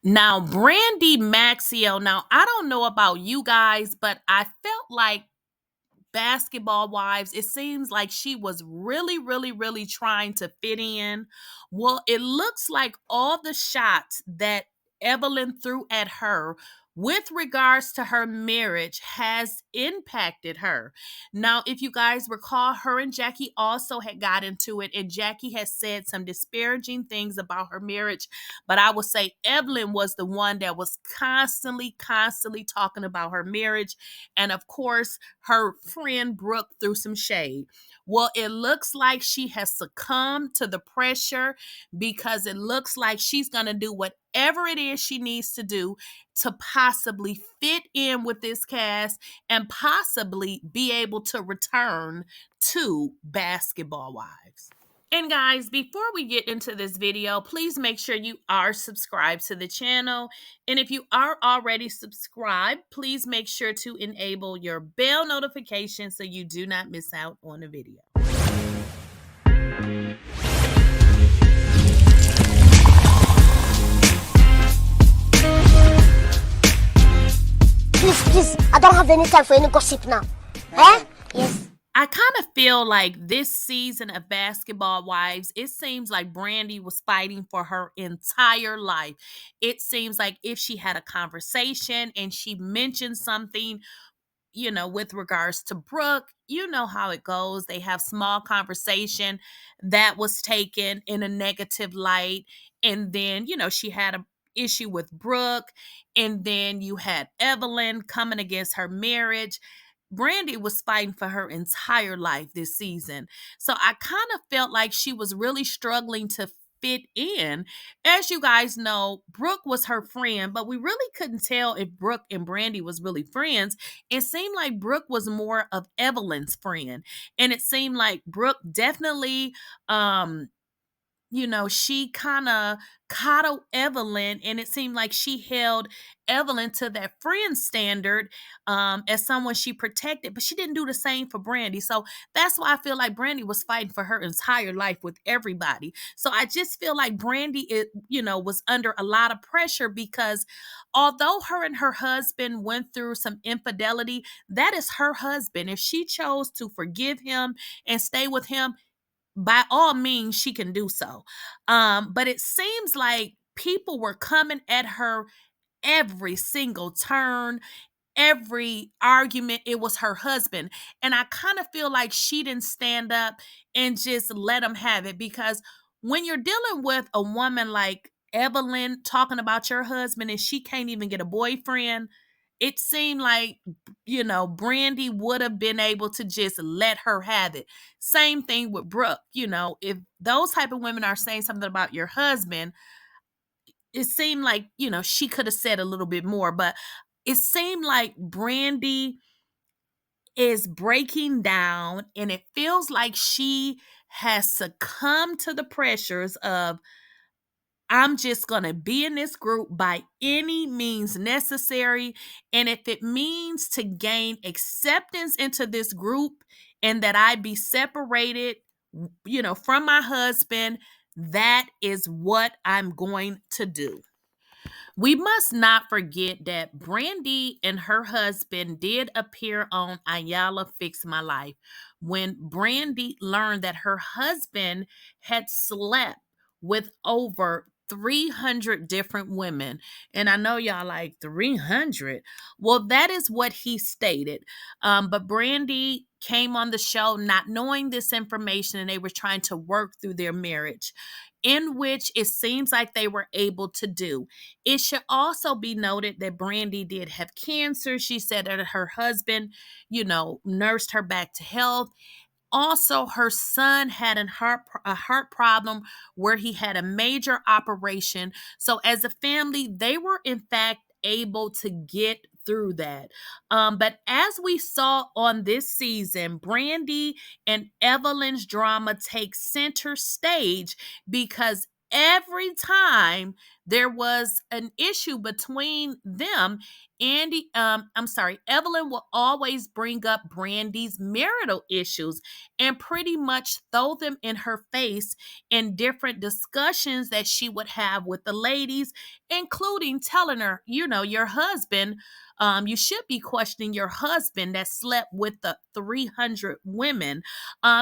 Now, Brandi Maxiell. Now, I don't know about you guys, but I felt like Basketball Wives, it seems like she was really, really, really trying to fit in. Well, it looks like all the shots that Evelyn threw at her with regards to her marriage has impacted her. Now, if you guys recall, her and Jackie also had got into it, and Jackie has said some disparaging things about her marriage. But I would say Evelyn was the one that was constantly, constantly talking about her marriage. And of course, her friend Brooke threw some shade. Well, it looks like she has succumbed to the pressure because it looks like she's going to do whatever it is she needs to do to possibly fit in with this cast and possibly be able to return to Basketball Wives. And guys, before we get into this video, please make sure you are subscribed to the channel. And if you are already subscribed, please make sure to enable your bell notification so you do not miss out on a video. Please, I don't have any time for any gossip now. Eh? Yes. I kind of feel like this season of Basketball Wives, it seems like Brandi was fighting for her entire life. It seems like if she had a conversation and she mentioned something, with regards to Brooke, you know how it goes. They have small conversation that was taken in a negative light. And then, she had a issue with Brooke. And then you had Evelyn coming against her marriage. Brandi was fighting for her entire life this season. So I kind of felt like she was really struggling to fit in. As you guys know, Brooke was her friend, but we really couldn't tell if Brooke and Brandi was really friends. It seemed like Brooke was more of Evelyn's friend. And it seemed like Brooke definitely she kind of coddled Evelyn, and it seemed like she held Evelyn to that friend standard as someone she protected, but she didn't do the same for Brandi. So that's why I feel like Brandi was fighting for her entire life with everybody. So I just feel like Brandi, was under a lot of pressure because although her and her husband went through some infidelity, that is her husband. If she chose to forgive him and stay with him, by all means she can do so. But it seems like people were coming at her every single turn, every argument. It was her husband, and I kind of feel like she didn't stand up and just let him have it, because when you're dealing with a woman like Evelyn talking about your husband and she can't even get a boyfriend, it seemed like, Brandi would have been able to just let her have it. Same thing with Brooke. If those type of women are saying something about your husband, it seemed like, she could have said a little bit more, but it seemed like Brandi is breaking down, and it feels like she has succumbed to the pressures of, I'm just going to be in this group by any means necessary. And if it means to gain acceptance into this group and that I be separated, from my husband, that is what I'm going to do. We must not forget that Brandi and her husband did appear on Ayala Fix My Life when Brandi learned that her husband had slept with over 300 different women. And I know y'all like 300. Well, that is what he stated. But Brandi came on the show not knowing this information, and they were trying to work through their marriage, in which it seems like they were able to do. It should also be noted that Brandi did have cancer. She said that her husband, nursed her back to health. Also, her son had a heart problem where he had a major operation. So, as a family, they were in fact able to get through that. But as we saw on this season, Brandi and Evelyn's drama takes center stage because every time there was an issue between them, Evelyn will always bring up Brandi's marital issues and pretty much throw them in her face in different discussions that she would have with the ladies, including telling her, your husband, you should be questioning your husband that slept with the 300 women.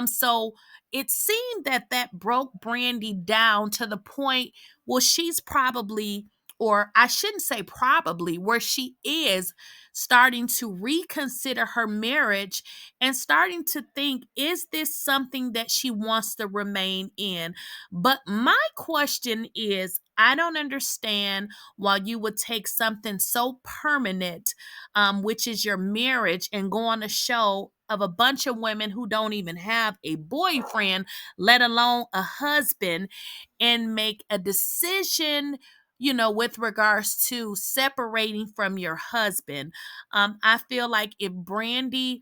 So it seemed that broke Brandi down to the point, well, she's probably, or I shouldn't say probably, where she is starting to reconsider her marriage and starting to think, is this something that she wants to remain in? But my question is, I don't understand why you would take something so permanent, which is your marriage, and go on a show of a bunch of women who don't even have a boyfriend, let alone a husband, and make a decision, with regards to separating from your husband. I feel like if Brandi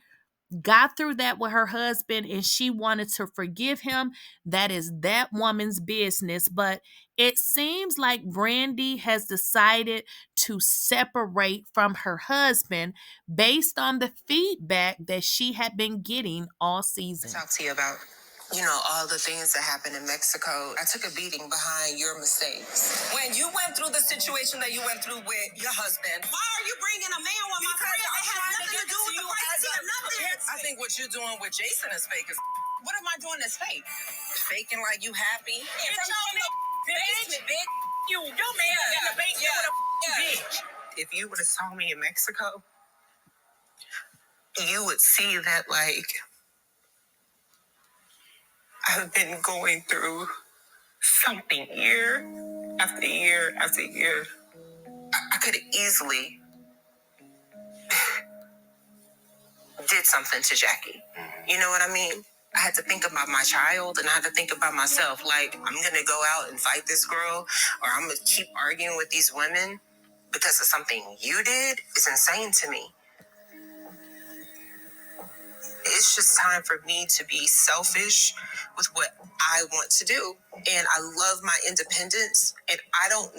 got through that with her husband and she wanted to forgive him, that is that woman's business. But it seems like Brandi has decided to separate from her husband based on the feedback that she had been getting all season. Talk to you about, all the things that happened in Mexico. I took a beating behind your mistakes. When you went through the situation that you went through with your husband, why are you bringing a man with my friend that has nothing to do with the pregnancy or nothing? I think what you're doing with Jason is fake. What am I doing that's fake? Faking like you happy? Yeah, bitch, bitch. Your man in the basement with a bitch. If you would have saw me in Mexico, you would see that, like, I've been going through something year after year after year. I could have easily did something to Jackie. You know what I mean? I had to think about my child and I had to think about myself. Like, I'm going to go out and fight this girl, or I'm going to keep arguing with these women because of something you did. It's insane to me. It's just time for me to be selfish with what I want to do. And I love my independence. And I don't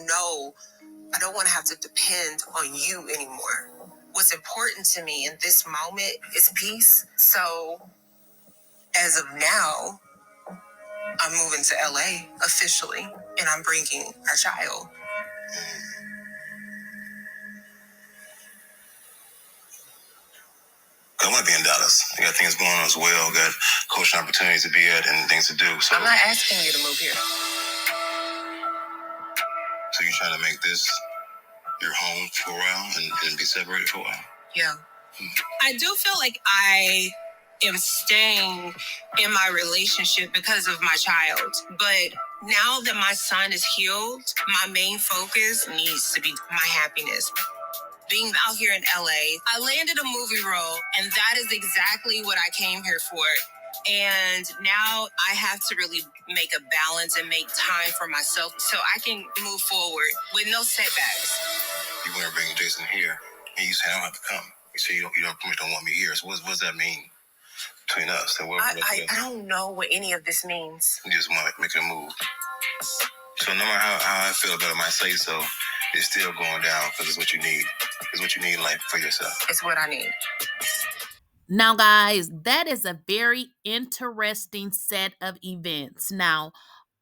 want to have to depend on you anymore. What's important to me in this moment is peace. So as of now, I'm moving to LA officially, and I'm bringing our child. I want to be in Dallas. I got things going on as well. Got coaching opportunities to be at and things to do. So I'm not asking you to move here. So you're trying to make this your home for a while and be separated for a while? Yeah. I do feel like I am staying in my relationship because of my child. But now that my son is healed, my main focus needs to be my happiness. Being out here in LA, I landed a movie role, and that is exactly what I came here for. And now I have to really make a balance and make time for myself so I can move forward with no setbacks. You want to bring Jason here, and you say I don't have to come. You say you don't want me here. So what does that mean between us? So I don't know what any of this means. You just want to make a move. So no matter how I feel about it, I might say so, it's still going down because it's what you need. It's what you need in life for yourself. It's what I need. Now, guys, that is a very interesting set of events. Now,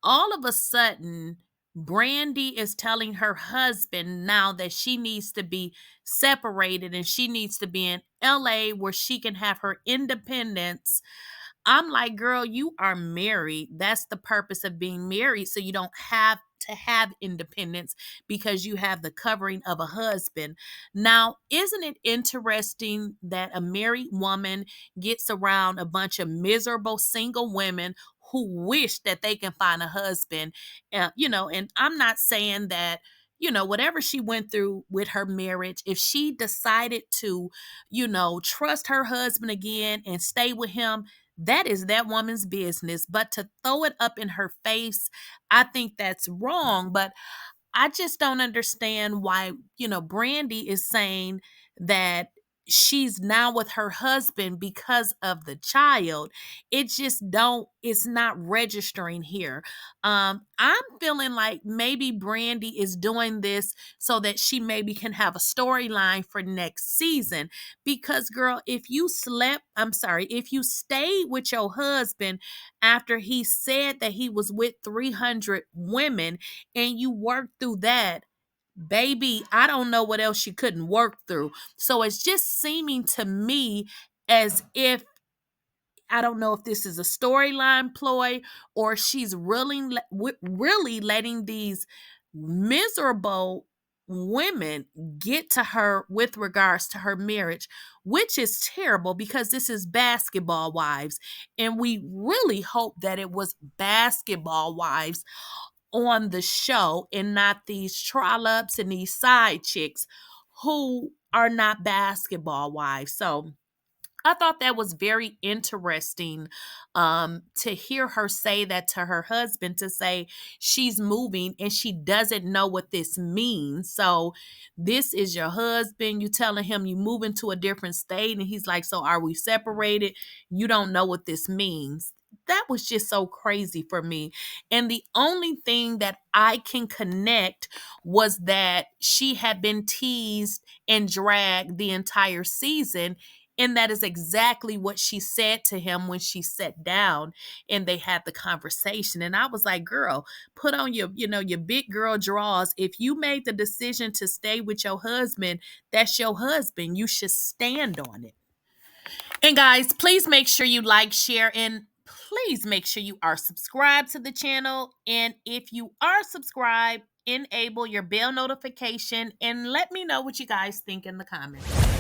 all of a sudden, Brandi is telling her husband now that she needs to be separated and she needs to be in LA where she can have her independence. I'm like, girl, you are married. That's the purpose of being married. So you don't have to have independence because you have the covering of a husband. Now, isn't it interesting that a married woman gets around a bunch of miserable single women who wish that they can find a husband? And I'm not saying that, whatever she went through with her marriage, if she decided to, trust her husband again and stay with him, that is that woman's business. But to throw it up in her face, I think that's wrong. But I just don't understand why, Brandi is saying that she's now with her husband because of the child. It just don't, it's not registering here. I'm feeling like maybe Brandi is doing this so that she maybe can have a storyline for next season. Because girl, if you if you stayed with your husband after he said that he was with 300 women and you worked through that, baby, I don't know what else she couldn't work through. So it's just seeming to me as if, I don't know if this is a storyline ploy or she's really letting these miserable women get to her with regards to her marriage, which is terrible because this is Basketball Wives. And we really hope that it was Basketball Wives on the show and not these trollops and these side chicks who are not Basketball Wives. So I thought that was very interesting, to hear her say that to her husband, to say she's moving and she doesn't know what this means. So this is your husband. You telling him you moving to a different state, and he's like, so are we separated? You don't know what this means. That was just so crazy for me. And the only thing that I can connect was that she had been teased and dragged the entire season, and that is exactly what she said to him when she sat down and they had the conversation. And I was like, girl, put on your, your big girl drawers. If you made the decision to stay with your husband, that's your husband. You should stand on it. And guys, please make sure you like, share, and please make sure you are subscribed to the channel. And if you are subscribed, enable your bell notification and let me know what you guys think in the comments.